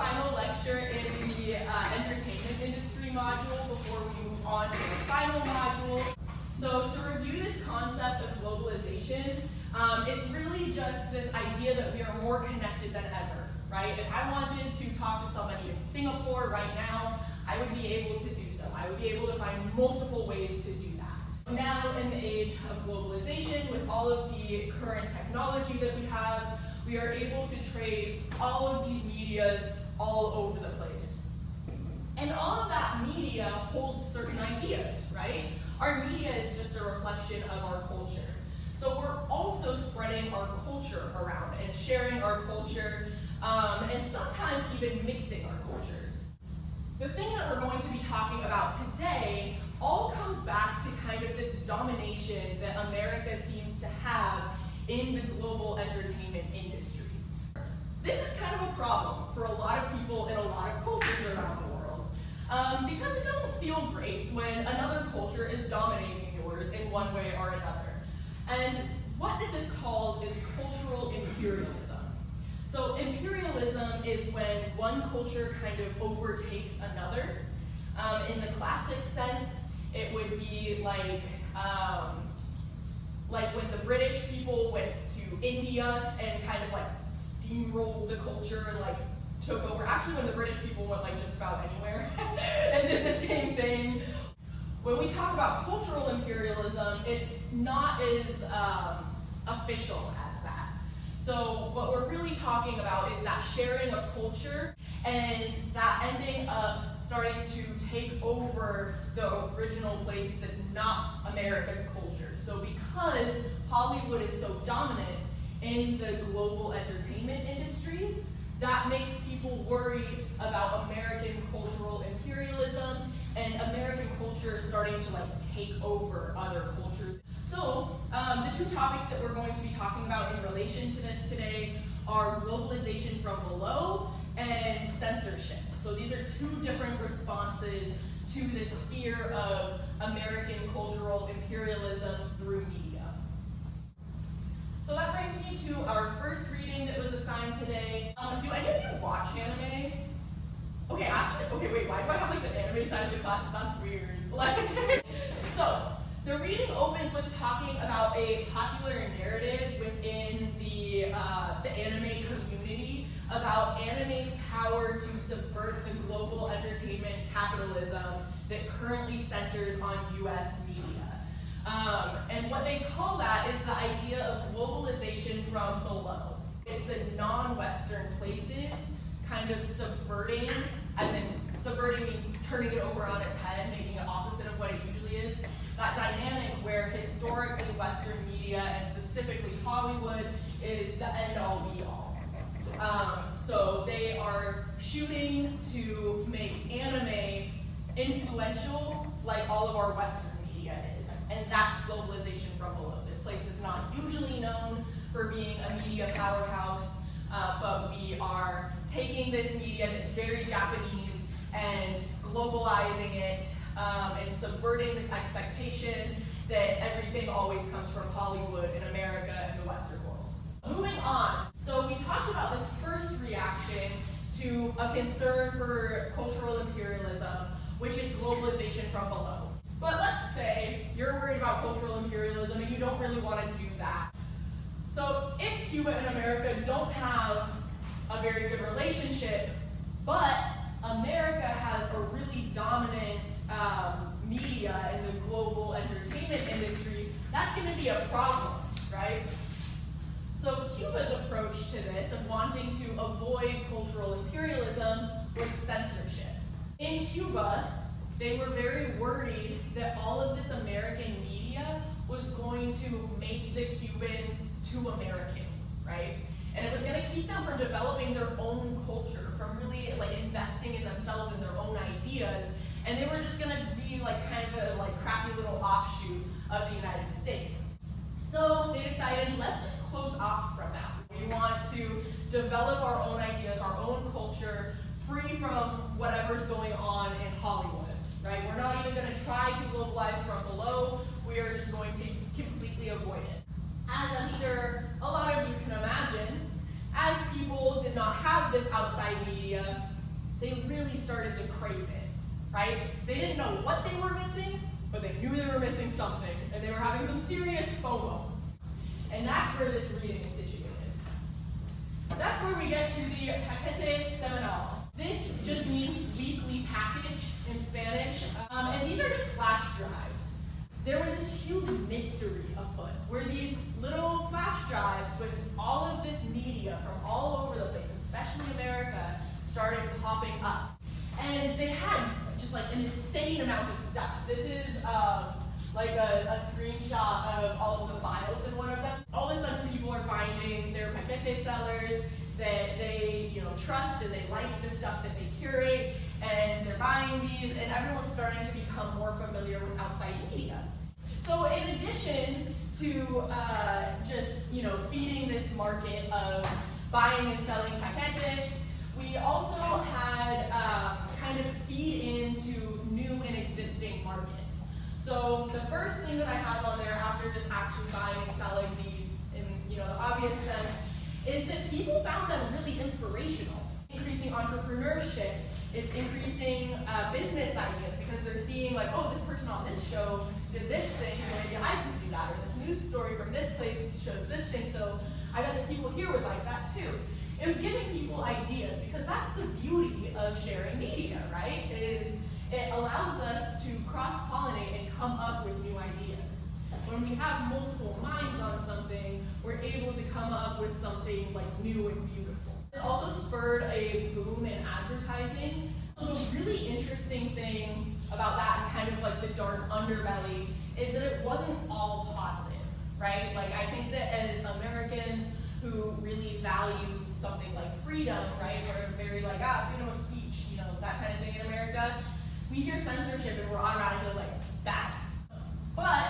final lecture in the entertainment industry module before we move on to the final module. So to review this concept of globalization, it's really just this idea that we are more connected than ever, right? If I wanted to talk to somebody in Singapore right now, I would be able to do so. I would be able to find multiple ways to do that. Now, in the age of globalization, with all of the current technology that we have, we are able to trade all of these medias all over the place. And all of that media holds certain ideas, right? Our media is just a reflection of our culture. So we're also spreading our culture around and sharing our culture, and sometimes even mixing our cultures. The thing that we're going to be talking about today all comes back to kind of this domination that America seems to have in the global entertainment industry. This is kind of a problem for a lot of people in a lot of cultures around the world, because it doesn't feel great when another culture is dominating yours in one way or another. And what this is called is cultural imperialism. So imperialism is when one culture kind of overtakes another. In the classic sense, it would be like when the British people went to India and kind of like steamrolled the culture and like took over. Actually, when the British people went like just about anywhere and did the same thing. When we talk about cultural imperialism, it's not as official as that. So what we're really talking about is that sharing of culture and that ending up starting to take over the original place that's not America's culture. So because Hollywood is so dominant in the global entertainment industry, that makes people worried about American cultural imperialism and American culture starting to like take over other cultures. So the two topics that we're going to be talking about in relation to this today are globalization from below and censorship. So these are two different responses to this fear of American cultural imperialism through media. So that brings me to our first reading that was assigned today. Do any of you watch anime? Okay, wait, why do I have like the anime side of the class? That's weird. So the reading opens with talking about a popular narrative within the anime community about anime's power to subvert the global entertainment capitalism that currently centers on US media. And what they call that is the idea of globalization from below. It's the non-Western places kind of subverting, as in subverting means turning it over on its head, making it opposite of what it usually is. That dynamic where historically Western media, and specifically Hollywood, is the end-all be-all. So they are shooting to make anime influential like all of our Western media is. And that's globalization from below. This place is not usually known for being a media powerhouse, but we are taking this media that's very Japanese and globalizing it and subverting this expectation that everything always comes from Hollywood in America and the Western world. Moving on, so we talked about this first reaction to a concern for cultural imperialism, which is globalization from below. But let's say you're worried about cultural imperialism and you don't really want to do that. So if Cuba and America don't have a very good relationship, but America has a really dominant media in the global entertainment industry, that's going to be a problem, right? So Cuba's approach to this of wanting to avoid cultural imperialism was censorship. In Cuba, they were very worried that all of this American media was going to make the Cubans too American, right? And it was going to keep them from developing their own culture, from really like investing in themselves and their own ideas, and they were just going to be like kind of a like crappy little offshoot of the United States. So they decided, let's just close off from that. We want to develop our own ideas, our own culture, free from whatever's going on in Hollywood, right? We're not even going to try to globalize from below. We are just going to completely avoid it. As I'm sure a lot of you can imagine, as people did not have this outside media, they really started to crave it, right? They didn't know what they were missing, but they knew they were missing something, and they were having some serious FOMO. And that's where this reading is situated. That's where we get to the paquete semanal. This just means weekly package in Spanish, and these are just flash drives. There was this huge mystery afoot, where these little flash drives with all of this media from all over the place, especially America, started popping up. And they had just like an insane amount of stuff. This is like a screenshot of all of the files in one of them. All of a sudden people are finding their paquete sellers that they trust and they like the stuff that they curate, and they're buying these, and everyone's starting to become more familiar with outside media. So in addition to just feeding this market of buying and selling paquetes, we also had kind of feed into new and existing markets. So the first thing that I have on there after just actually buying and selling these in the obvious sense is that people found them really inspirational. Increasing entrepreneurship, it's increasing business ideas because they're seeing like, oh, this person on this show did this thing, so maybe I can do that, or this news story from this place shows this thing, so I bet the people here would like that too. It was giving people ideas, because that's the beauty of sharing media, right? It allows us to cross-pollinate and come up with new ideas. When we have multiple minds on something, we're able to come up with something like new and beautiful. It also spurred a boom in advertising. So the really interesting thing about that, and kind of like the dark underbelly, is that it wasn't all positive, right? Like I think that as Americans who really value something like freedom, right? We're very like, freedom of speech, that kind of thing in America. We hear censorship and we're automatically like, bad. But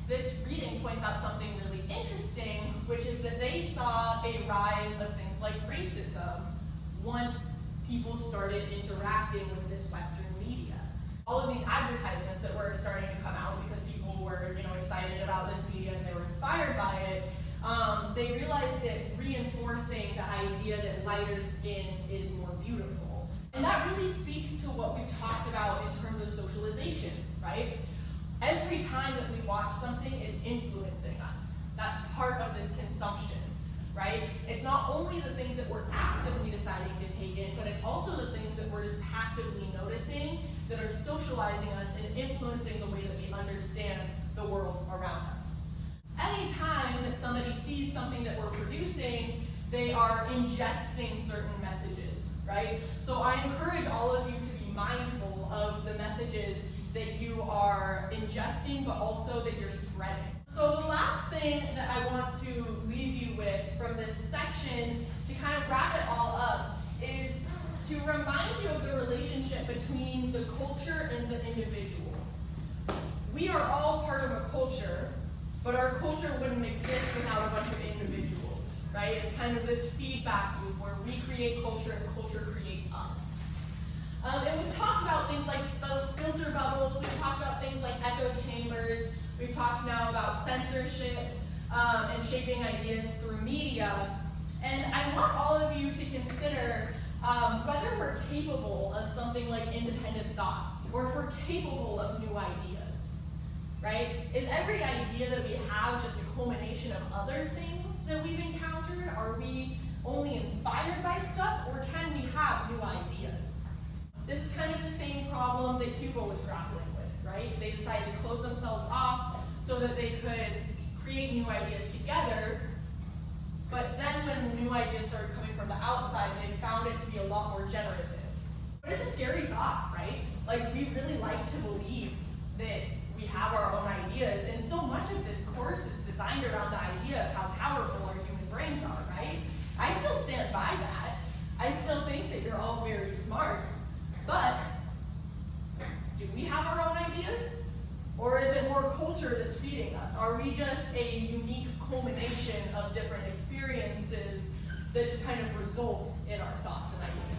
this reading points out something really interesting, which is that they saw a rise of things like racism once people started interacting with this Western media. All of these advertisements that were starting to come out because people were, excited about this media and they were inspired by it, they realized it reinforcing the idea that lighter skin is more beautiful. And that really speaks to what we've talked about in terms of socialization, right? Every time that we watch something, it's influencing us. That's part of this consumption, right? It's not only the things that we're actively deciding to take in, but it's also the things that we're just passively noticing that are socializing us and influencing the way that we understand the world around us. Anytime that somebody sees something that we're producing, they are ingesting certain messages, right? So I encourage all of you to be mindful of the messages that you are ingesting, but also that you're spreading. So the last thing that I want to leave you with from this section to kind of wrap it all up is to remind you of the relationship between the culture and the individual. We are all part of a culture, but our culture wouldn't exist without a bunch of individuals, right? It's kind of this feedback loop where we create culture and culture creates us. And we've talked about things like filter bubbles, we've talked about things like echo chambers, we've talked now about censorship and shaping ideas through media. And I want all of you to consider whether we're capable of something like independent thought, or if we're capable of new ideas, right? Is every idea that we have just a culmination of other things that we've encountered? Are we only inspired by stuff, or can we have new ideas? This is kind of the same problem that Cuba was grappling with, right? They decided to close themselves off so that they could create new ideas together, but then when new ideas started coming from the outside, they found it to be a lot more generative. But it's a scary thought, right? Like, we really like to believe that we have our own ideas, and so much of this course is designed around the idea of how powerful our human brains are, right? I still stand by that. I still think that you're all very smart. But do we have our own ideas? Or is it more culture that's feeding us? are we just a unique culmination of different experiences that just kind of result in our thoughts and ideas?